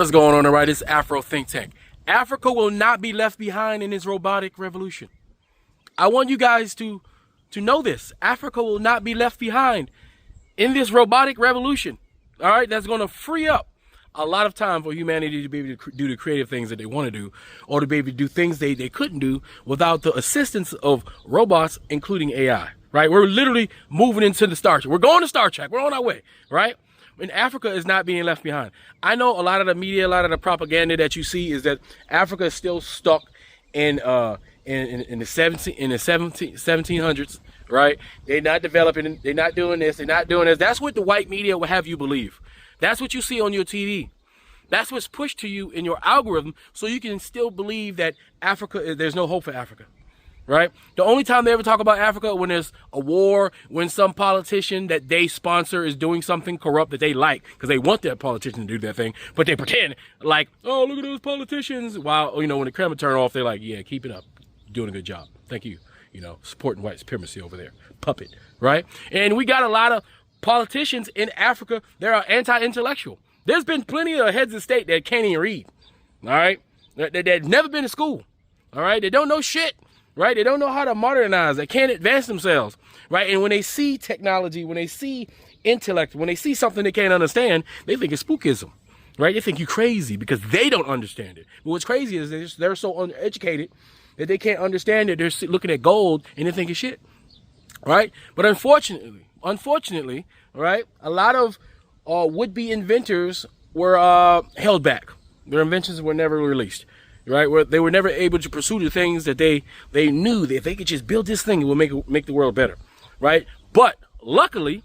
What's going on, all right? It's Afro Think Tank. Africa will not be left behind in this robotic revolution. I want you guys to know this. Africa will not be left behind in this robotic revolution. All right, that's going to free up a lot of time for humanity to be able to do the creative things that they want to do, or to be able to do things they couldn't do without the assistance of robots, including AI. Right? We're literally moving into the Star Trek. We're going to Star Trek. We're on our way. Right? And Africa is not being left behind. I know a lot of the media, a lot of the propaganda that you see is that Africa is still stuck in the 1700s, right? They're not developing, they're not doing this, they're not doing this. That's what the white media will have you believe. That's what you see on your TV. That's what's pushed to you in your algorithm, so you can still believe that Africa, there's no hope for Africa. Right? The only time they ever talk about Africa when there's a war, when some politician that they sponsor is doing something corrupt that they like, because they want that politician to do that thing, but they pretend like, oh, look at those politicians. While, when the camera turn off, they're like, yeah, keep it up. Doing a good job. Thank you. Supporting white supremacy over there. Puppet. Right? And we got a lot of politicians in Africa that are anti-intellectual. There's been plenty of heads of state that can't even read. All right? That never been to school. All right? They don't know shit. Right? They don't know how to modernize. They can't advance themselves. Right? And when they see technology, when they see intellect, when they see something they can't understand, they think it's spookism. Right? They think you're crazy because they don't understand it. But what's crazy is they're so uneducated that they can't understand it. They're looking at gold and they think it's shit. Right? But unfortunately, right, a lot of would-be inventors were held back. Their inventions were never released. Right, where they were never able to pursue the things that they knew that if they could just build this thing, it would make the world better. Right, but luckily,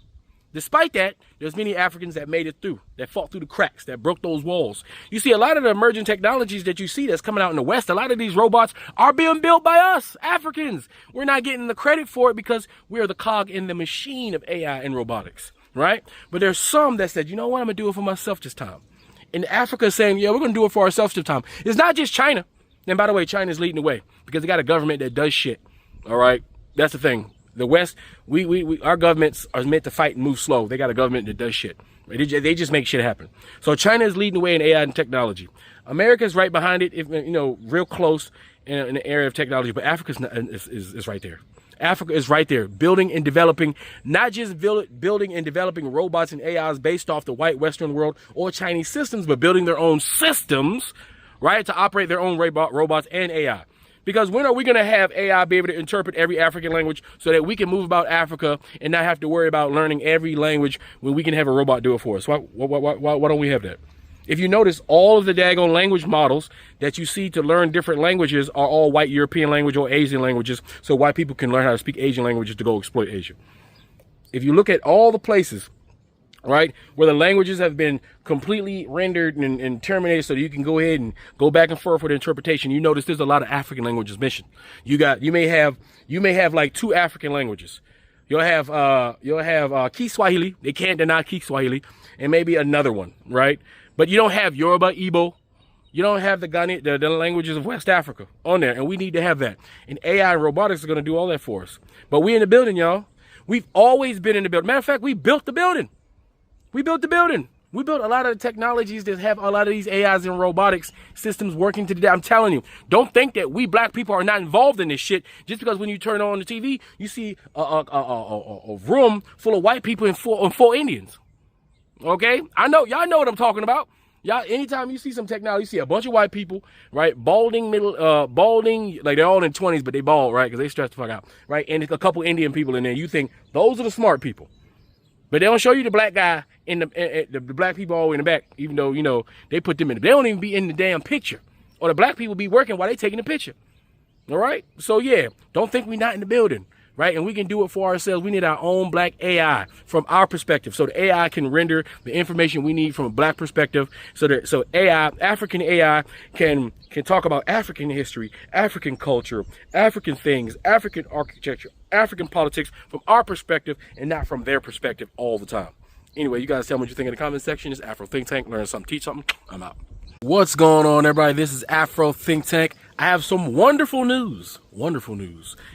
despite that, there's many Africans that made it through, that fought through the cracks, that broke those walls. You see, a lot of the emerging technologies that you see that's coming out in the West, a lot of these robots are being built by us, Africans. We're not getting the credit for it because we're the cog in the machine of AI and robotics. Right, but there's some that said, you know what, I'm gonna do it for myself this time. And Africa is saying, yeah, we're going to do it for ourselves this time. It's not just China. And by the way, China's leading the way because they got a government that does shit. All right. That's the thing. The West, our governments are meant to fight and move slow. They got a government that does shit. They just make shit happen. So China is leading the way in AI and technology. America's right behind it, real close in the area of technology. But Africa is right there. Africa is right there, building and developing, not just building and developing robots and AIs based off the white Western world or Chinese systems, but building their own systems, right, to operate their own robots and AI. Because when are we going to have AI be able to interpret every African language so that we can move about Africa and not have to worry about learning every language when we can have a robot do it for us? Why don't we have that? If you notice, all of the daggone language models that you see to learn different languages are all white European language or Asian languages, so white people can learn how to speak Asian languages to go exploit Asia. If you look at all the places, right, where the languages have been completely rendered and terminated so that you can go ahead and go back and forth with interpretation, you notice there's a lot of African languages missing. You may have like 2 African languages. You'll have Kiswahili. They can't deny Kiswahili, and maybe another one, right? But you don't have Yoruba, Igbo. You don't have the languages of West Africa on there, and we need to have that. And AI and robotics are going to do all that for us. But we in the building, y'all. We've always been in the building. Matter of fact, we built the building. We built the building. We built a lot of the technologies that have a lot of these AIs and robotics systems working today. I'm telling you, don't think that we black people are not involved in this shit just because when you turn on the TV, you see a room full of white people and four Indians. Okay, I know y'all know what I'm talking about. Y'all, anytime you see some technology, you see a bunch of white people, right? Balding, like they're all in 20s, but they bald, right? Because they stressed the fuck out, right? And a couple Indian people in there. You think those are the smart people, but they don't show you the black guy in the black people all the way in the back, even though they put them in. They don't even be in the damn picture, or the black people be working while they taking the picture. All right, so yeah, don't think we're not in the building. Right, and we can do it for ourselves. We need our own black AI from our perspective, so the AI can render the information we need from a black perspective. So AI, African AI, can talk about African history, African culture, African things, African architecture, African politics from our perspective, and not from their perspective all the time. Anyway, you guys tell me what you think in the comment section. It's Afro Think Tank. Learn something, teach something. I'm out. What's going on, everybody? This is Afro Think Tank. I have some wonderful news.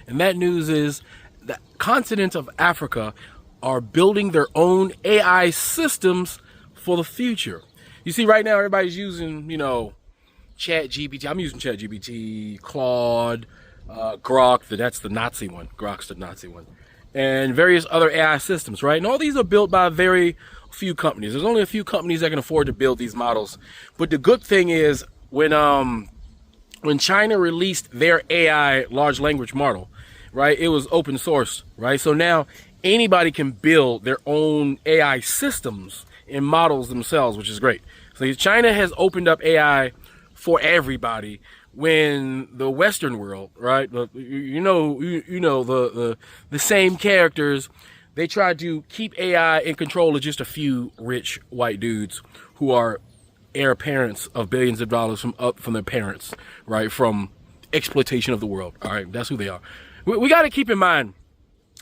And that news is the continent of Africa are building their own AI systems for the future. You see, right now everybody's using, Chat GPT. I'm using Chat GPT, Claude, Grok. That's the Nazi one. Grok's the Nazi one, and various other AI systems, right? And all these are built by very few companies. There's only a few companies that can afford to build these models. But the good thing is when China released their AI large language model, right? It was open source, right? So now anybody can build their own AI systems and models themselves, which is great. So China has opened up AI for everybody when the Western world, right? The same characters, they try to keep AI in control of just a few rich white dudes who are heir apparents of billions of dollars from their parents, right? From exploitation of the world. All right, that's who they are. We got to keep in mind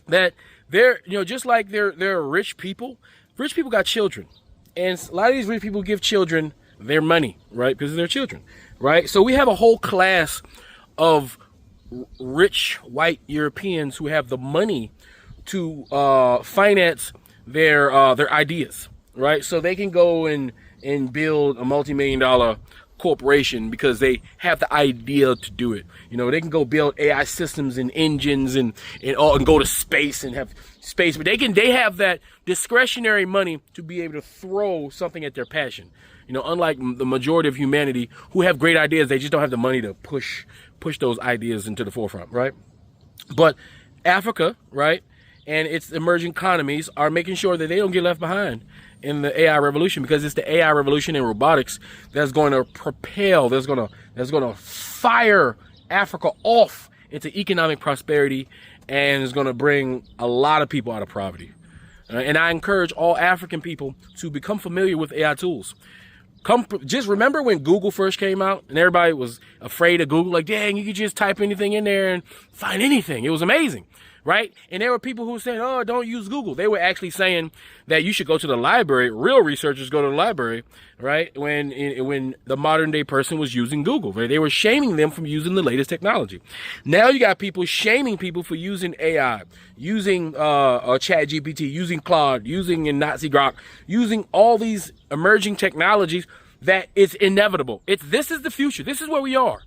that they're, just like they're rich people got children, and a lot of these rich people give children their money, right? Because of their children, right? So we have a whole class of rich white Europeans who have the money to finance their ideas, right? So they can go and build a multi-million-dollar corporation because they have the idea to do it. They can go build AI systems and engines and go to space and have space, but they have that discretionary money to be able to throw something at their passion. Unlike the majority of humanity who have great ideas, they just don't have the money to push those ideas into the forefront, right? But Africa, right, and its emerging economies are making sure that they don't get left behind in the AI revolution, because it's the AI revolution in robotics that's going to propel, that's going to fire Africa off into economic prosperity, and is going to bring a lot of people out of poverty. And I encourage all African people to become familiar with AI tools. Just remember when Google first came out and everybody was afraid of Google, like, dang, you could just type anything in there and find anything. It was amazing, right? And there were people who were saying, oh, don't use Google. They were actually saying that you should go to the library. Real researchers go to the library, right? When the modern day person was using Google, right? They were shaming them from using the latest technology. Now you got people shaming people for using AI, using Chat GPT, using Claude, using Nazi Grok, using all these emerging technologies that it's inevitable. This is the future. This is where we are.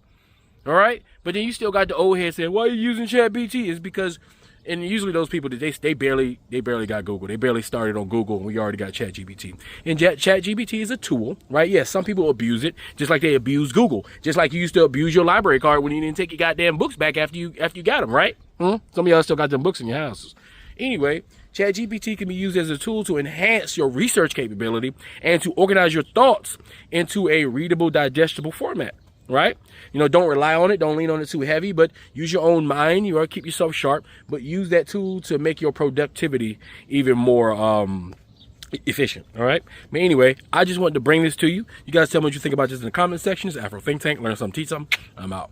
All right. But then you still got the old head saying, why are you using Chat GPT? It's because, and usually those people, they barely got Google. They barely started on Google, and we already got Chat GPT. And Chat GPT is a tool, right? Yes, some people abuse it, just like they abuse Google. Just like you used to abuse your library card when you didn't take your goddamn books back after you got them, right? Some of y'all still got them books in your houses. Anyway, Chat GPT can be used as a tool to enhance your research capability and to organize your thoughts into a readable, digestible format. Right? Don't rely on it. Don't lean on it too heavy, but use your own mind. You ought to keep yourself sharp, but use that tool to make your productivity even more efficient. All right. But anyway, I just wanted to bring this to you. You guys tell me what you think about this in the comment section. It's Afro Think Tank. Learn something, teach something. I'm out.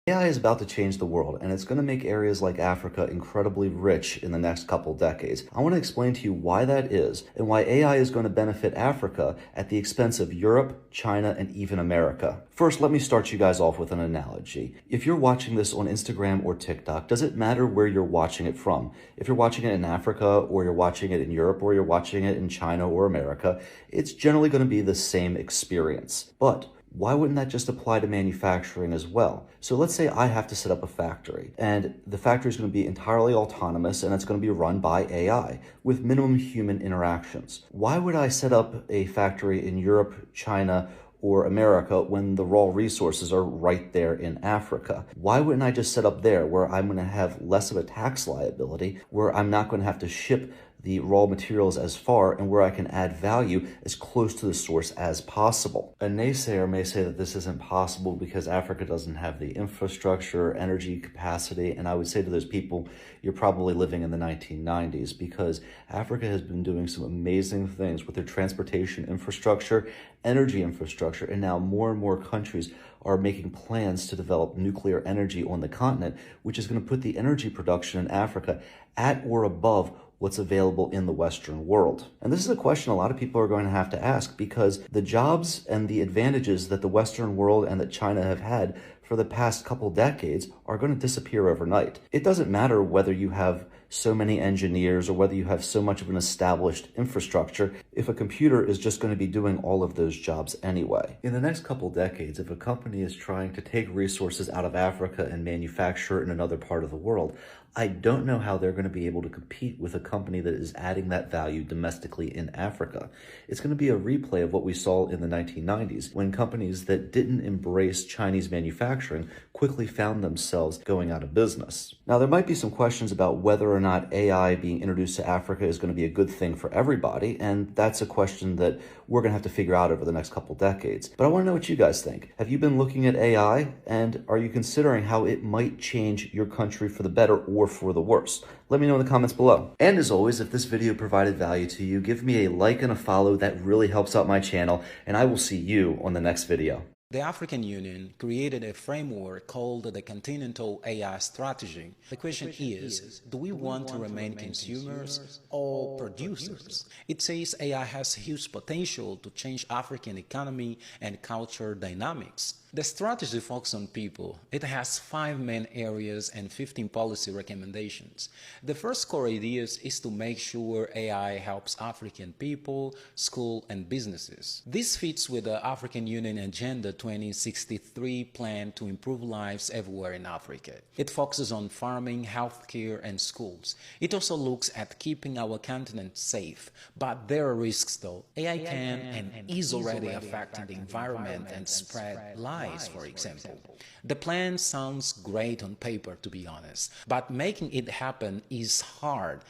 AI is about to change the world, and it's going to make areas like Africa incredibly rich in the next couple decades. I want to explain to you why that is, and why AI is going to benefit Africa at the expense of Europe, China, and even America. First, let me start you guys off with an analogy. If you're watching this on Instagram or TikTok, does it matter where you're watching it from? If you're watching it in Africa, or you're watching it in Europe, or you're watching it in China or America, it's generally going to be the same experience. But why wouldn't that just apply to manufacturing as well? So let's say I have to set up a factory, and the factory is going to be entirely autonomous, and it's going to be run by AI with minimum human interactions. Why would I set up a factory in Europe, China, or America when the raw resources are right there in Africa? Why wouldn't I just set up there where I'm going to have less of a tax liability, where I'm not going to have to ship the raw materials as far, and where I can add value as close to the source as possible? A naysayer may say that this isn't possible because Africa doesn't have the infrastructure, energy capacity, and I would say to those people, you're probably living in the 1990s, because Africa has been doing some amazing things with their transportation infrastructure, energy infrastructure, and now more and more countries are making plans to develop nuclear energy on the continent, which is going to put the energy production in Africa at or above what's available in the Western world. And this is a question a lot of people are going to have to ask, because the jobs and the advantages that the Western world and that China have had for the past couple decades are going to disappear overnight. It doesn't matter whether you have so many engineers or whether you have so much of an established infrastructure if a computer is just going to be doing all of those jobs anyway. In the next couple decades, if a company is trying to take resources out of Africa and manufacture it in another part of the world, I don't know how they're going to be able to compete with a company that is adding that value domestically in Africa. It's going to be a replay of what we saw in the 1990s when companies that didn't embrace Chinese manufacturing quickly found themselves going out of business. Now, there might be some questions about whether or not AI being introduced to Africa is going to be a good thing for everybody, and that's a question that we're going to have to figure out over the next couple decades. But I want to know what you guys think. Have you been looking at AI, and are you considering how it might change your country for the better or for the worse? Let me know in the comments below. And as always, if this video provided value to you, give me a like and a follow. That really helps out my channel, and I will see you on the next video. The African Union created a framework called the Continental AI Strategy. The question is, do we want to remain consumers or producers? It says AI has huge potential to change African economy and culture dynamics. The strategy focuses on people. It has 5 main areas and 15 policy recommendations. The first core idea is to make sure AI helps African people, schools, and businesses. This fits with the African Union Agenda 2063 plan to improve lives everywhere in Africa. It focuses on farming, healthcare, and schools. It also looks at keeping our continent safe. But there are risks though. AI can and is already affecting the environment and spread lies. For example. The plan sounds great on paper, to be honest, but making it happen is hard.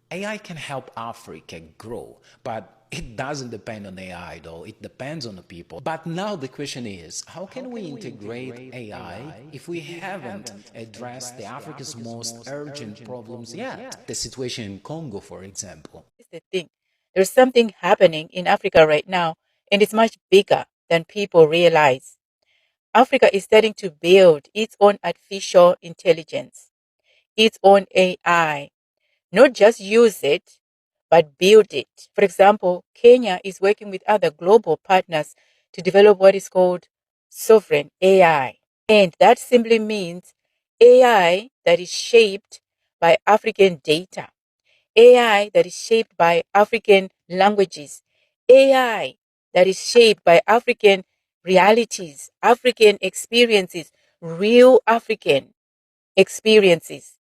AI can help Africa grow, but it doesn't depend on AI though, it depends on the people. But now the question is, how can we integrate AI if we haven't addressed the Africa's most urgent problems yet? The situation in Congo, for example. Is the thing. There's something happening in Africa right now, and it's much bigger than people realize. Africa is starting to build its own artificial intelligence, its own AI. Not just use it, but build it. For example, Kenya is working with other global partners to develop what is called sovereign AI. And that simply means AI that is shaped by African data, AI that is shaped by African languages, AI that is shaped by African realities, African experiences, real African experiences.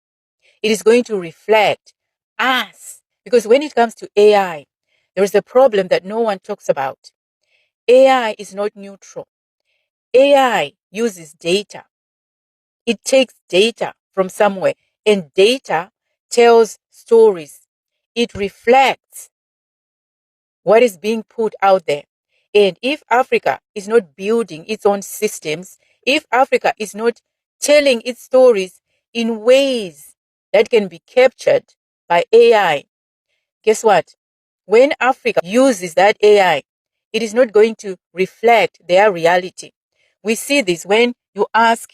It is going to reflect us. Because when it comes to AI, there is a problem that no one talks about. AI is not neutral. AI uses data. It takes data from somewhere, and data tells stories. It reflects what is being put out there. And if Africa is not building its own systems, if Africa is not telling its stories in ways that can be captured by AI, guess what? When Africa uses that AI, it is not going to reflect their reality. We see this when you ask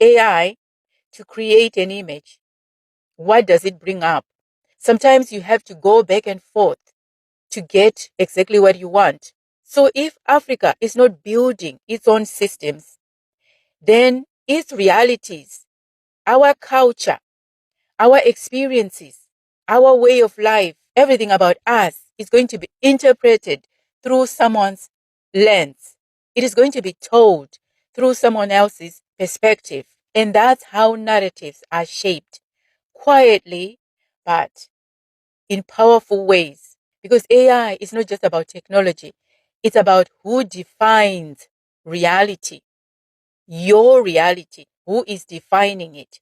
AI to create an image. What does it bring up? Sometimes you have to go back and forth to get exactly what you want. So if Africa is not building its own systems, then its realities, our culture, our experiences, our way of life, everything about us is going to be interpreted through someone's lens. It is going to be told through someone else's perspective. And that's how narratives are shaped, quietly, but in powerful ways. Because AI is not just about technology. It's about who defines reality. Your reality. Who is defining it?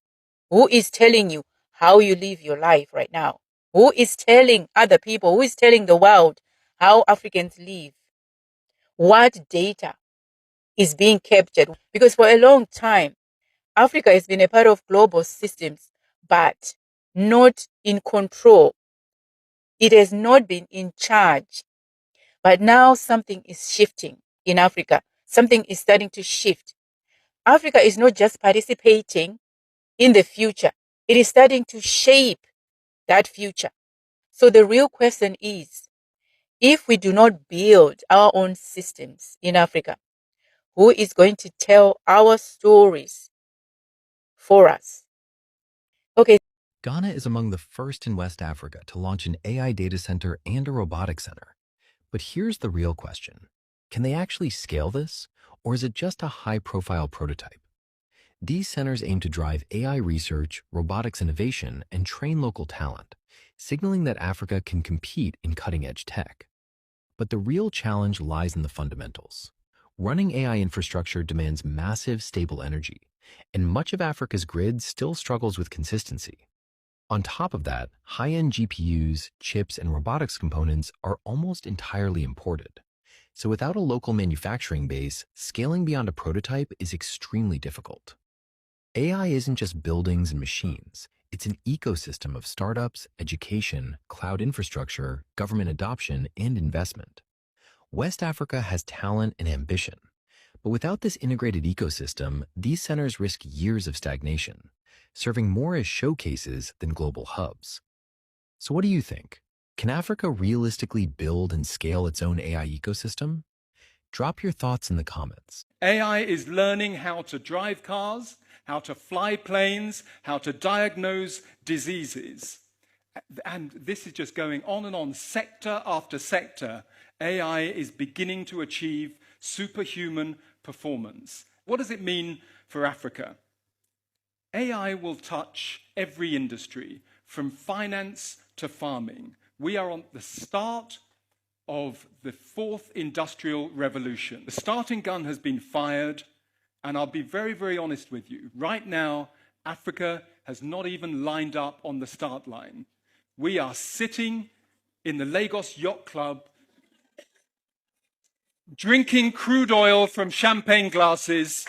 Who is telling you how you live your life right now? Who is telling other people? Who is telling the world how Africans live? What data is being captured? Because for a long time, Africa has been a part of global systems, but not in control. It has not been in charge. But now something is shifting in Africa. Something is starting to shift. Africa is not just participating in the future. It is starting to shape that future. So the real question is, if we do not build our own systems in Africa, who is going to tell our stories for us? Okay. Ghana is among the first in West Africa to launch an AI data center and a robotic center. But here's the real question. Can they actually scale this, or is it just a high-profile prototype? These centers aim to drive AI research, robotics innovation, and train local talent, signaling that Africa can compete in cutting-edge tech. But the real challenge lies in the fundamentals. Running AI infrastructure demands massive, stable energy, and much of Africa's grid still struggles with consistency. On top of that, high-end GPUs, chips, and robotics components are almost entirely imported. So without a local manufacturing base, scaling beyond a prototype is extremely difficult. AI isn't just buildings and machines. It's an ecosystem of startups, education, cloud infrastructure, government adoption, and investment. West Africa has talent and ambition. But without this integrated ecosystem, these centers risk years of stagnation, serving more as showcases than global hubs. So what do you think? Can Africa realistically build and scale its own AI ecosystem? Drop your thoughts in the comments. AI is learning how to drive cars, how to fly planes, how to diagnose diseases. And this is just going on and on, sector after sector. AI is beginning to achieve superhuman performance. What does it mean for Africa? AI will touch every industry, from finance to farming. We are on the start of the fourth industrial revolution. The starting gun has been fired, and I'll be very, very honest with you. Right now, Africa has not even lined up on the start line. We are sitting in the Lagos Yacht Club, drinking crude oil from champagne glasses,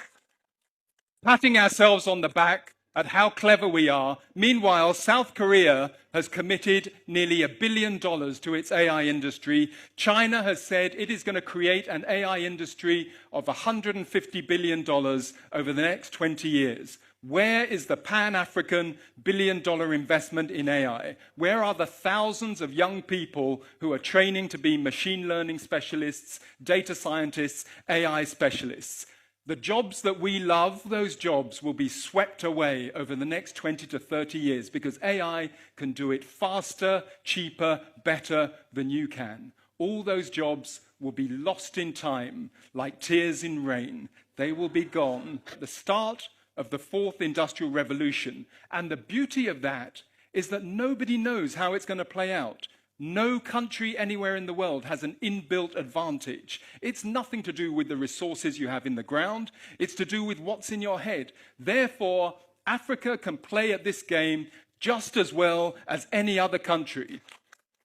patting ourselves on the back at how clever we are. Meanwhile, South Korea has committed nearly $1 billion to its AI industry. China has said it is going to create an AI industry of $150 billion over the next 20 years. Where is the Pan-African billion-dollar investment in AI? Where are the thousands of young people who are training to be machine learning specialists, data scientists, AI specialists? The jobs that we love, those jobs will be swept away over the next 20 to 30 years because AI can do it faster, cheaper, better than you can. All those jobs will be lost in time like tears in rain. They will be gone. The start of the fourth industrial revolution. And the beauty of that is that nobody knows how it's going to play out. No country anywhere in the world has an inbuilt advantage. It's nothing to do with the resources you have in the ground. It's to do with what's in your head. Therefore, Africa can play at this game just as well as any other country.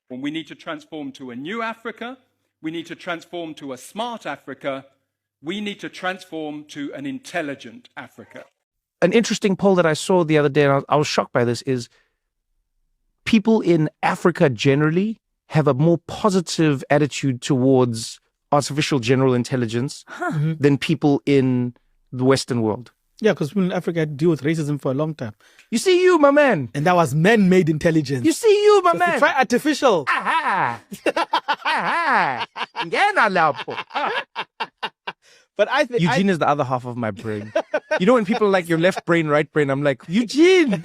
When we need to transform to a new Africa, we need to transform to a smart Africa, we need to transform to an intelligent Africa. An interesting poll that I saw the other day, and I was shocked by this, is people in Africa generally have a more positive attitude towards artificial general intelligence than people in the Western world. Yeah, because people in Africa had to deal with racism for a long time. You see you, my man. And that was man-made intelligence. You see you, my man. Try artificial. Aha. Aha. Ngena lapho. But I think Eugene is the other half of my brain. You know when people are like your left brain, right brain, I'm like, Eugene.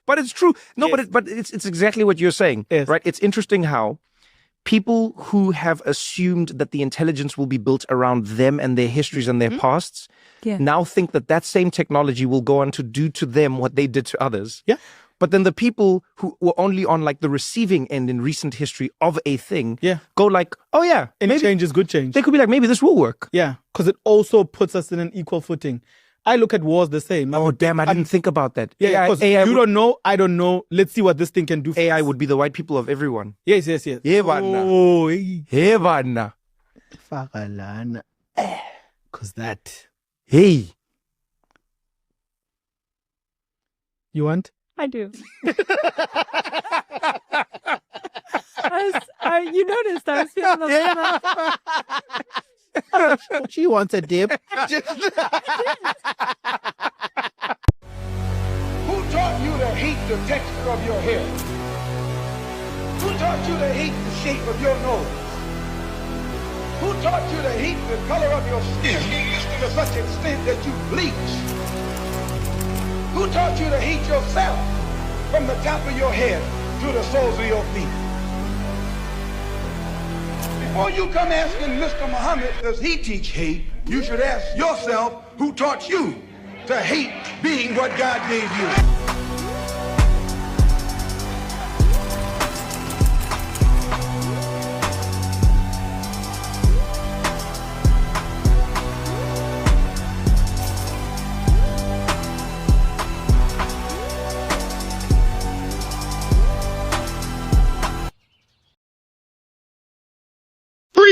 But it's true. No, Yes. but it's exactly what you're saying, Yes. right? It's interesting how people who have assumed that the intelligence will be built around them and their histories and their pasts now think that that same technology will go on to do to them what they did to others. Yeah. But then the people who were only on like the receiving end in recent history of a thing go like, oh yeah, any maybe change is good change. they could be like, maybe this will work. Yeah, because it also puts us in an equal footing. I look at wars the same. Oh, damn, I didn't think about that. Yeah, because you don't know, I don't know. Let's see what this thing can do for AI us. would be the white people of everyone. Yes, yes, yes. Yeah, bana. Oh, hey. Hey, bana. Fakalana. Because that. Hey. You want? I do. You noticed I was feeling a little. She wants a dip. Who taught you to hate the texture of your hair? Who taught you to hate the shape of your nose? Who taught you to hate the color of your skin to such extent that you bleach? Who Who taught you to hate yourself from the top of your head to the soles of your feet? Before you come asking Mr. Muhammad, does he teach hate? You should ask yourself, who taught you to hate being what God gave you?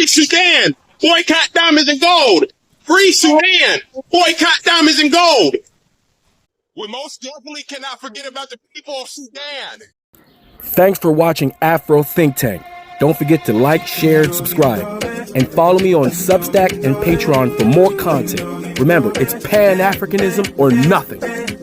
Free Sudan! Boycott diamonds and gold! Free Sudan! Boycott diamonds and gold! We most definitely cannot forget about the people of Sudan! Thanks for watching Afro Think Tank. Don't forget to like, share, and subscribe. And follow me on Substack and Patreon for more content. Remember, it's Pan-Africanism or nothing.